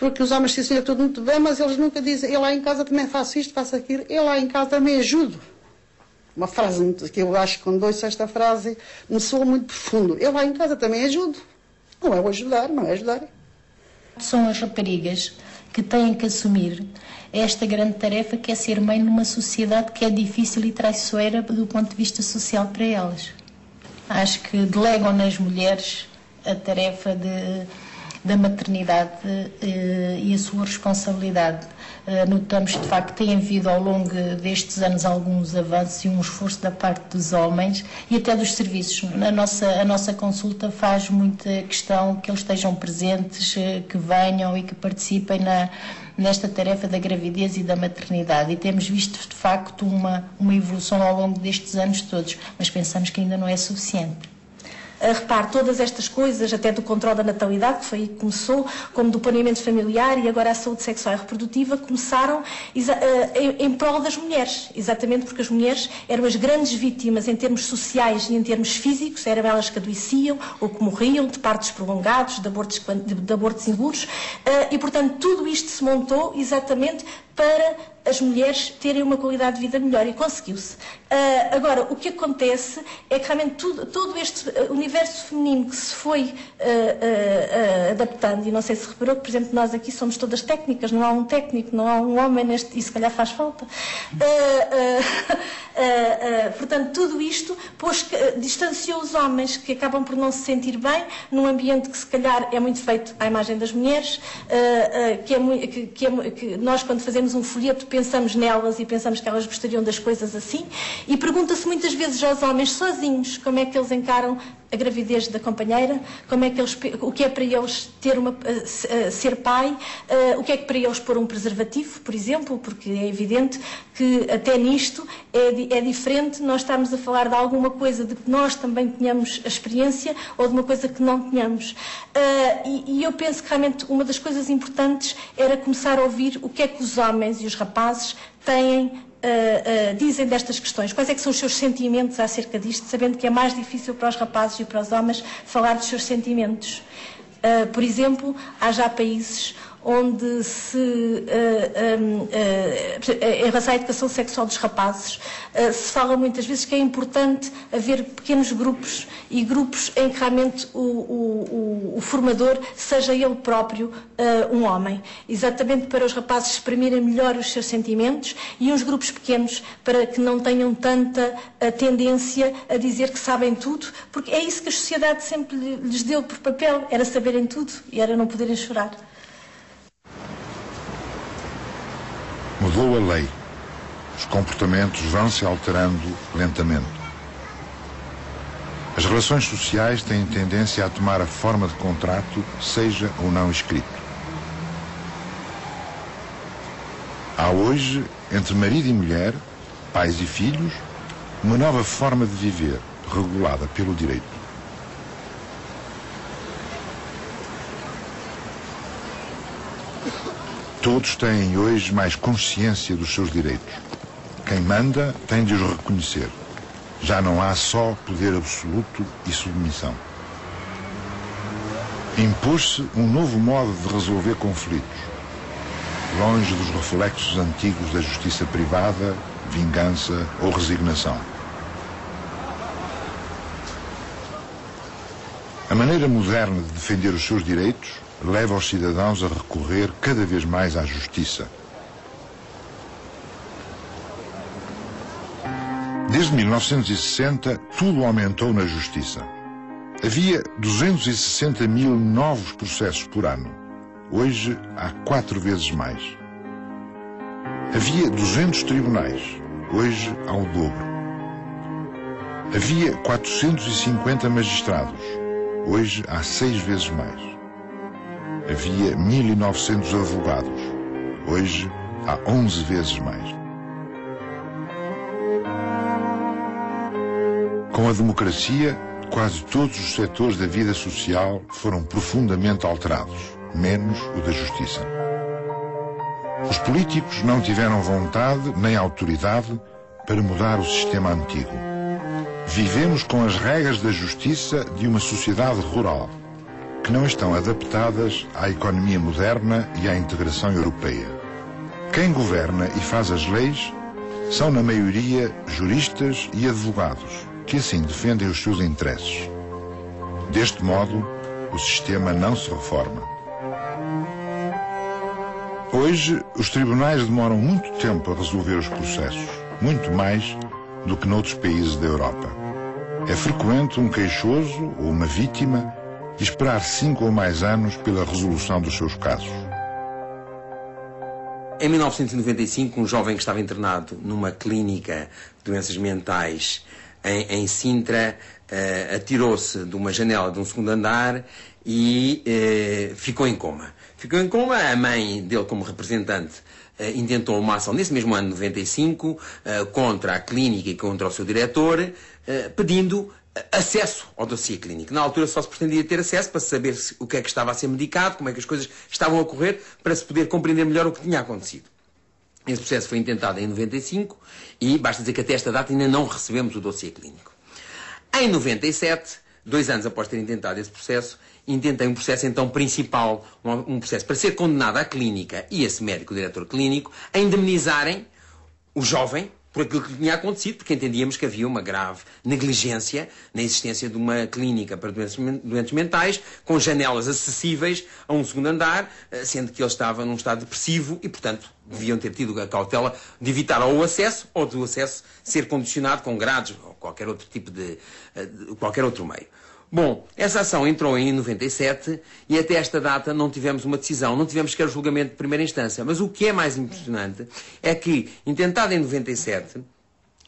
Porque os homens dizem tudo muito bem, mas eles nunca dizem, eu lá em casa também faço isto, faço aquilo, eu lá em casa também ajudo. Uma frase muito, que eu acho que quando ouço esta frase me soa muito profundo. Eu lá em casa também ajudo. Não é o ajudar, não é ajudar. São as raparigas que têm que assumir esta grande tarefa que é ser mãe numa sociedade que é difícil e traiçoeira do ponto de vista social para elas. Acho que delegam nas mulheres a tarefa da maternidade e a sua responsabilidade. Notamos, de facto, que tem havido ao longo destes anos alguns avanços e um esforço da parte dos homens e até dos serviços. A nossa consulta faz muita questão que eles estejam presentes, que venham e que participem nesta tarefa da gravidez e da maternidade. E temos visto, de facto, uma evolução ao longo destes anos todos, mas pensamos que ainda não é suficiente. Repare, todas estas coisas, até do controle da natalidade, que foi aí que começou, como do planeamento familiar e agora a saúde sexual e reprodutiva, começaram em prol das mulheres, exatamente porque as mulheres eram as grandes vítimas em termos sociais e em termos físicos, eram elas que adoeciam ou que morriam de partos prolongados, de abortos inseguros, e portanto tudo isto se montou exatamente para as mulheres terem uma qualidade de vida melhor e conseguiu-se. Agora, o que acontece é que realmente todo este universo feminino que se foi adaptando, e não sei se reparou que, por exemplo, nós aqui somos todas técnicas, não há um técnico, não há um homem neste, e se calhar faz falta. Portanto, tudo isto distanciou os homens que acabam por não se sentir bem num ambiente que se calhar é muito feito à imagem das mulheres, que nós quando fazemos um folheto pensamos nelas e pensamos que elas gostariam das coisas assim, e pergunta-se muitas vezes aos homens sozinhos como é que eles encaram a gravidez da companheira, o que é para eles ser pai, o que é que para eles pôr um preservativo, por exemplo, porque é evidente que até nisto é diferente nós estarmos a falar de alguma coisa de que nós também tenhamos a experiência ou de uma coisa que não tenhamos. E eu penso que realmente uma das coisas importantes era começar a ouvir o que é que os homens e os rapazes dizem destas questões, quais é que são os seus sentimentos acerca disto, sabendo que é mais difícil para os rapazes e para os homens falar dos seus sentimentos. Por exemplo, há já países onde em relação à educação sexual dos rapazes, se fala muitas vezes que é importante haver pequenos grupos e grupos em que realmente o formador seja ele próprio um homem, exatamente para os rapazes exprimirem melhor os seus sentimentos, e uns grupos pequenos para que não tenham tanta tendência a dizer que sabem tudo, porque é isso que a sociedade sempre lhes deu por papel, era saberem tudo e era não poderem chorar. Mudou a lei. Os comportamentos vão se alterando lentamente. As relações sociais têm tendência a tomar a forma de contrato, seja ou não escrito. Há hoje, entre marido e mulher, pais e filhos, uma nova forma de viver, regulada pelo direito. Todos têm hoje mais consciência dos seus direitos. Quem manda tem de os reconhecer. Já não há só poder absoluto e submissão. Impôs-se um novo modo de resolver conflitos, longe dos reflexos antigos da justiça privada, vingança ou resignação. A maneira moderna de defender os seus direitos leva os cidadãos a recorrer cada vez mais à justiça. Desde 1960, tudo aumentou na justiça. Havia 260 mil novos processos por ano. Hoje há 4 vezes mais. Havia 200 tribunais. Hoje há o dobro. Havia 450 magistrados. Hoje há 6 vezes mais. Havia 1.900 advogados. Hoje há 11 vezes mais. Com a democracia, quase todos os setores da vida social foram profundamente alterados, menos o da justiça. Os políticos não tiveram vontade nem autoridade para mudar o sistema antigo. Vivemos com as regras da justiça de uma sociedade rural. que não estão adaptadas à economia moderna e à integração europeia. Quem governa e faz as leis são, na maioria, juristas e advogados, que assim defendem os seus interesses. Deste modo, o sistema não se reforma. Hoje, os tribunais demoram muito tempo a resolver os processos, muito mais do que noutros países da Europa. É frequente um queixoso ou uma vítima esperar 5 ou mais anos pela resolução dos seus casos. Em 1995, um jovem que estava internado numa clínica de doenças mentais em Sintra atirou-se de uma janela de um segundo andar e ficou em coma. Ficou em coma, a mãe dele, como representante, intentou uma ação nesse mesmo ano de 95 contra a clínica e contra o seu diretor, pedindo acesso ao dossiê clínico. Na altura só se pretendia ter acesso para saber o que é que estava a ser medicado, como é que as coisas estavam a ocorrer, para se poder compreender melhor o que tinha acontecido. Esse processo foi intentado em 95 e basta dizer que até esta data ainda não recebemos o dossiê clínico. Em 97, 2 anos após ter intentado esse processo, intentei um processo então principal, um processo para ser condenado à clínica e esse médico, o diretor clínico, a indemnizarem o jovem por aquilo que tinha acontecido, porque entendíamos que havia uma grave negligência na existência de uma clínica para doentes mentais, com janelas acessíveis a um segundo andar, sendo que ele estava num estado depressivo e, portanto, deviam ter tido a cautela de evitar ou o acesso, ou do acesso ser condicionado com grades ou qualquer outro tipo qualquer outro meio. Bom, essa ação entrou em 97 e até esta data não tivemos uma decisão, não tivemos sequer o julgamento de primeira instância. Mas o que é mais impressionante é que, intentado em 97,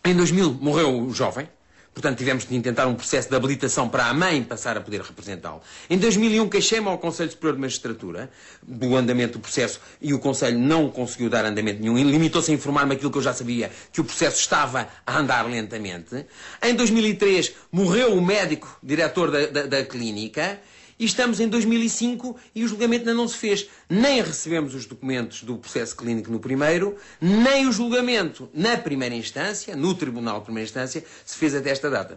em 2000 morreu o jovem, portanto tivemos de intentar um processo de habilitação para a mãe passar a poder representá-lo. Em 2001 queixei-me ao Conselho Superior de Magistratura do andamento do processo e o Conselho não conseguiu dar andamento nenhum e limitou-se a informar-me aquilo que eu já sabia, que o processo estava a andar lentamente. Em 2003 morreu o médico diretor da clínica e estamos em 2005 e o julgamento ainda não se fez. Nem recebemos os documentos do processo clínico no primeiro, nem o julgamento na primeira instância, no Tribunal de Primeira Instância, se fez até esta data.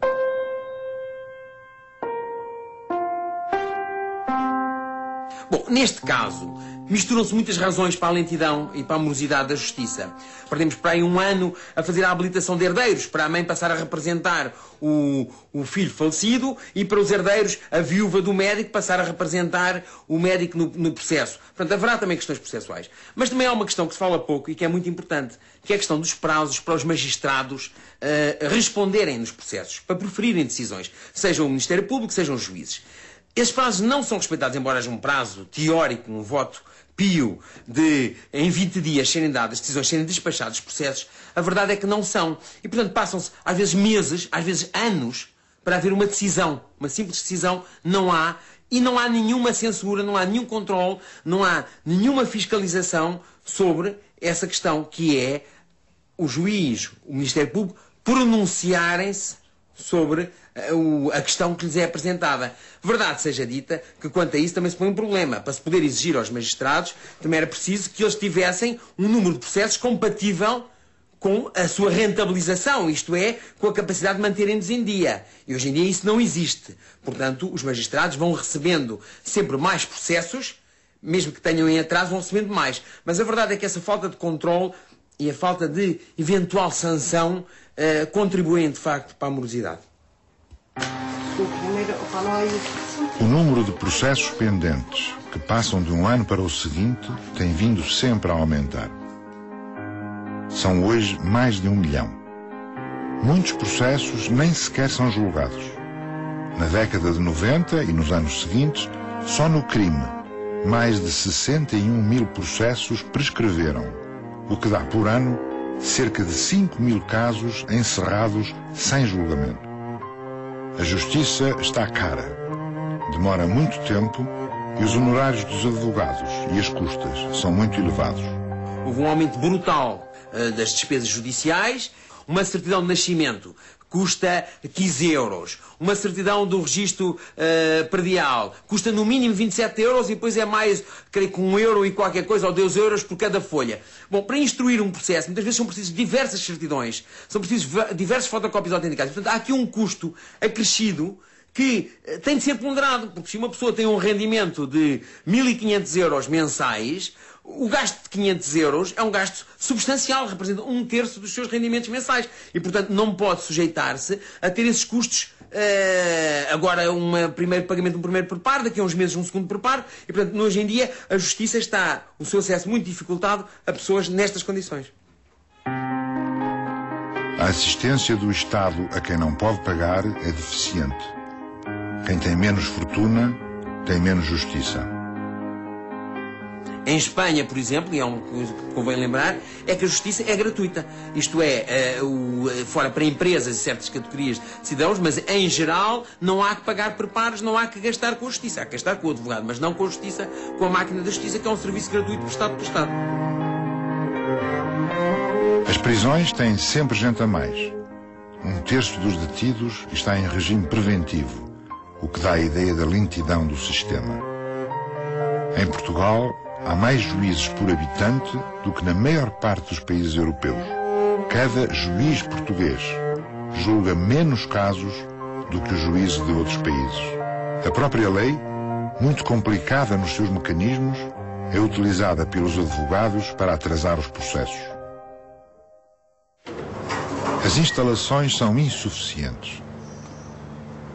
Bom, neste caso, misturam-se muitas razões para a lentidão e para a morosidade da justiça. Perdemos para aí 1 ano a fazer a habilitação de herdeiros, para a mãe passar a representar o filho falecido e para os herdeiros a viúva do médico passar a representar o médico no processo. Portanto, haverá também questões processuais. Mas também há uma questão que se fala pouco e que é muito importante, que é a questão dos prazos para os magistrados responderem nos processos, para proferirem decisões, sejam o Ministério Público, sejam os juízes. Esses prazos não são respeitados, embora haja um prazo teórico, um voto pio de, em 20 dias, serem dadas decisões, serem despachados os processos. A verdade é que não são. E, portanto, passam-se, às vezes, meses, às vezes anos, para haver uma decisão. Uma simples decisão não há. E não há nenhuma censura, não há nenhum controle, não há nenhuma fiscalização sobre essa questão, que é o juiz, o Ministério Público, pronunciarem-se sobre a questão que lhes é apresentada. Verdade seja dita que, quanto a isso, também se põe um problema. Para se poder exigir aos magistrados, também era preciso que eles tivessem um número de processos compatível com a sua rentabilização, isto é, com a capacidade de manterem-nos em dia. E hoje em dia isso não existe. Portanto, os magistrados vão recebendo sempre mais processos, mesmo que tenham em atraso, vão recebendo mais. Mas a verdade é que essa falta de controle e a falta de eventual sanção contribuem, de facto, para a morosidade. O número de processos pendentes que passam de um ano para o seguinte tem vindo sempre a aumentar. São hoje mais de 1 milhão. Muitos processos nem sequer são julgados. Na década de 90 e nos anos seguintes, só no crime, mais de 61.000 processos prescreveram, o que dá por ano cerca de 5.000 casos encerrados sem julgamento. A justiça está cara, demora muito tempo e os honorários dos advogados e as custas são muito elevados. Houve um aumento brutal das despesas judiciais. Uma certidão de nascimento custa 15 euros. Uma certidão do registro predial custa no mínimo 27 euros e depois é mais, creio que 1 euro e qualquer coisa, ou 2 euros por cada folha. Bom, para instruir um processo, muitas vezes são precisas diversas certidões, são precisas diversas fotocópias autenticadas. Portanto, há aqui um custo acrescido que tem de ser ponderado, porque se uma pessoa tem um rendimento de 1.500 euros mensais, o gasto de 500 euros é um gasto substancial, representa 1/3 dos seus rendimentos mensais. E, portanto, não pode sujeitar-se a ter esses custos, agora um primeiro pagamento, um primeiro preparo, daqui a uns meses um segundo preparo. E, portanto, hoje em dia, a justiça está, o seu acesso muito dificultado a pessoas nestas condições. A assistência do Estado a quem não pode pagar é deficiente. Quem tem menos fortuna tem menos justiça. Em Espanha, por exemplo, e é uma coisa que convém lembrar, é que a justiça é gratuita. Isto é, fora para empresas e certas categorias de cidadãos, mas em geral não há que pagar preparos, não há que gastar com a justiça. Há que gastar com o advogado, mas não com a justiça, com a máquina da justiça, que é um serviço gratuito prestado pelo Estado. As prisões têm sempre gente a mais. 1/3 dos detidos está em regime preventivo, o que dá a ideia da lentidão do sistema. Em Portugal, há mais juízes por habitante do que na maior parte dos países europeus. Cada juiz português julga menos casos do que os juízes de outros países. A própria lei, muito complicada nos seus mecanismos, é utilizada pelos advogados para atrasar os processos. As instalações são insuficientes.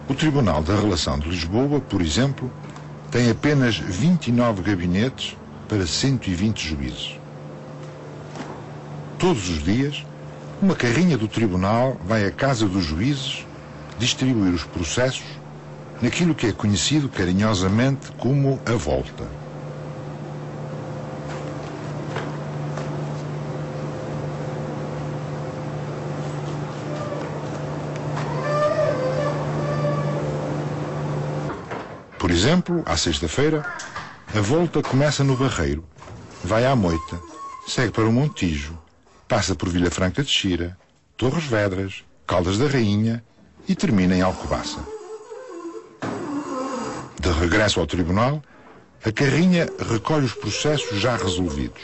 O Tribunal da Relação de Lisboa, por exemplo, tem apenas 29 gabinetes para 120 juízes. Todos os dias, uma carrinha do tribunal vai à casa dos juízes distribuir os processos naquilo que é conhecido carinhosamente como a volta. Por exemplo, à sexta-feira, a volta começa no Barreiro, vai à Moita, segue para o Montijo, passa por Vila Franca de Xira, Torres Vedras, Caldas da Rainha e termina em Alcobaça. De regresso ao tribunal, a carrinha recolhe os processos já resolvidos.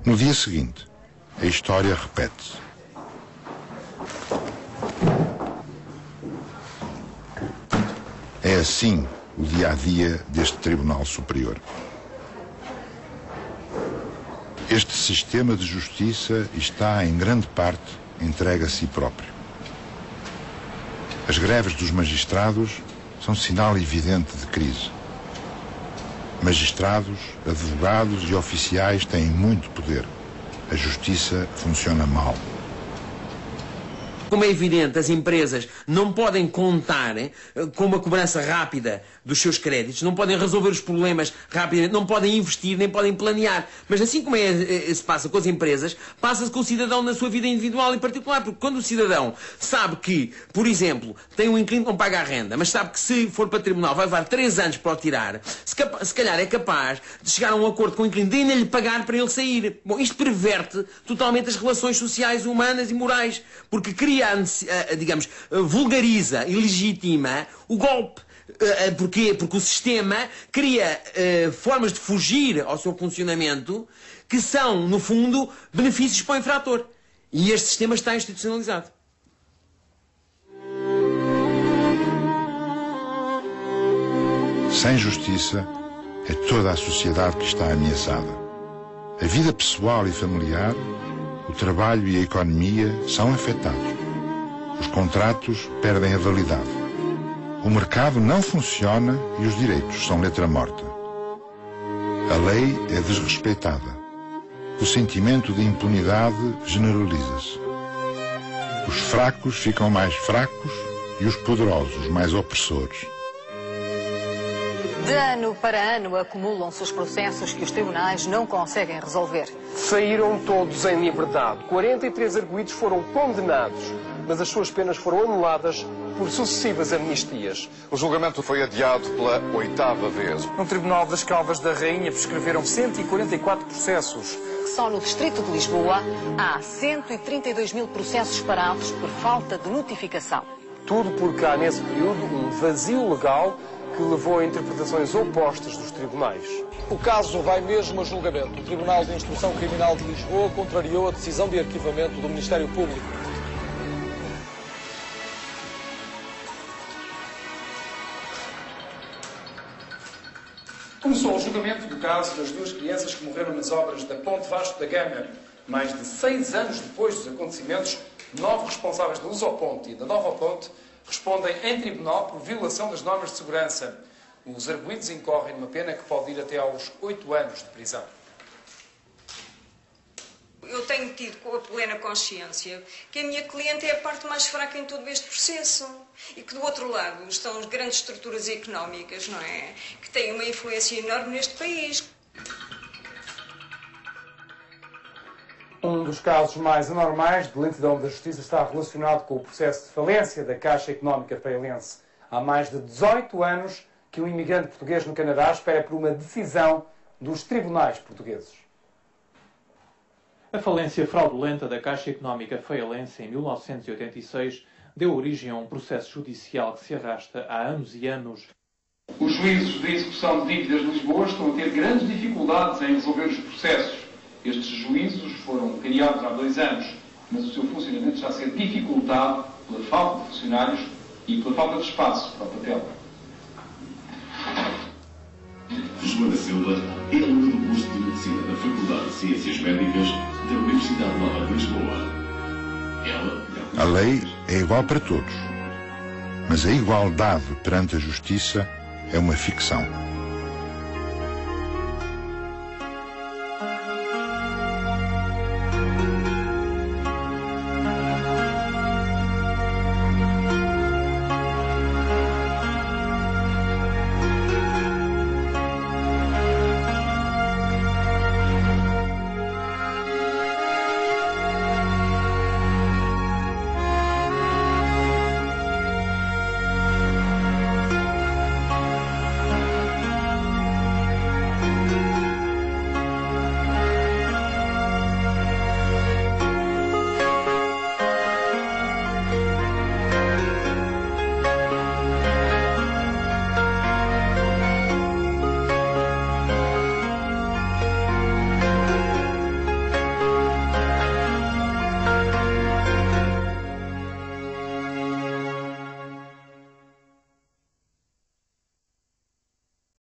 No dia seguinte, a história repete-se. É assim o dia-a-dia deste Tribunal Superior. Este sistema de justiça está, em grande parte, entregue a si próprio. As greves dos magistrados são sinal evidente de crise. Magistrados, advogados e oficiais têm muito poder. A justiça funciona mal. Como é evidente, as empresas não podem contar com uma cobrança rápida dos seus créditos, não podem resolver os problemas rapidamente, não podem investir, nem podem planear. Mas assim como se passa com as empresas, passa-se com o cidadão na sua vida individual e particular. Porque quando o cidadão sabe que, por exemplo, tem um inquilino que não paga a renda, mas sabe que se for para o tribunal vai levar 3 anos para o tirar, se calhar é capaz de chegar a um acordo com o inquilino de ainda lhe pagar para ele sair. Bom, isto perverte totalmente as relações sociais, humanas e morais, porque cria, digamos, vulgariza e legitima o golpe. Porquê? Porque o sistema cria formas de fugir ao seu funcionamento que são, no fundo, benefícios para o infrator. E este sistema está institucionalizado. Sem justiça, é toda a sociedade que está ameaçada. A vida pessoal e familiar, o trabalho e a economia são afetados. Os contratos perdem a validade. O mercado não funciona e os direitos são letra morta. A lei é desrespeitada. O sentimento de impunidade generaliza-se. Os fracos ficam mais fracos e os poderosos mais opressores. De ano para ano acumulam-se os processos que os tribunais não conseguem resolver. Saíram todos em liberdade. 43 arguidos foram condenados, mas as suas penas foram anuladas por sucessivas amnistias. O julgamento foi adiado pela 8ª vez. No Tribunal das Caldas da Rainha prescreveram 144 processos. Só no Distrito de Lisboa há 132 mil processos parados por falta de notificação. Tudo porque há nesse período um vazio legal que levou a interpretações opostas dos tribunais. O caso vai mesmo a julgamento. O Tribunal de Instrução Criminal de Lisboa contrariou a decisão de arquivamento do Ministério Público. Começou o julgamento do caso das 2 crianças que morreram nas obras da Ponte Vasco da Gama. Mais de 6 anos depois dos acontecimentos, 9 responsáveis da Lusoponte e da Nova Ponte respondem em tribunal por violação das normas de segurança. Os arguidos incorrem numa pena que pode ir até aos 8 anos de prisão. Eu tenho tido com a plena consciência que a minha cliente é a parte mais fraca em todo este processo e que do outro lado estão as grandes estruturas económicas, não é? Que têm uma influência enorme neste país. Um dos casos mais anormais de lentidão da justiça está relacionado com o processo de falência da Caixa Económica Feialense. Há mais de 18 anos que um imigrante português no Canadá espera por uma decisão dos tribunais portugueses. A falência fraudulenta da Caixa Económica Feialense em 1986 deu origem a um processo judicial que se arrasta há anos e anos. Os juízes de execução de dívidas de Lisboa estão a ter grandes dificuldades em resolver os processos. Estes juízos foram criados há 2 anos, mas o seu funcionamento está a ser dificultado pela falta de funcionários e pela falta de espaço para o papel. Joana Silva é aluna do curso de Medicina da Faculdade de Ciências Médicas da Universidade Nova de Lisboa. A lei é igual para todos, mas a igualdade perante a justiça é uma ficção.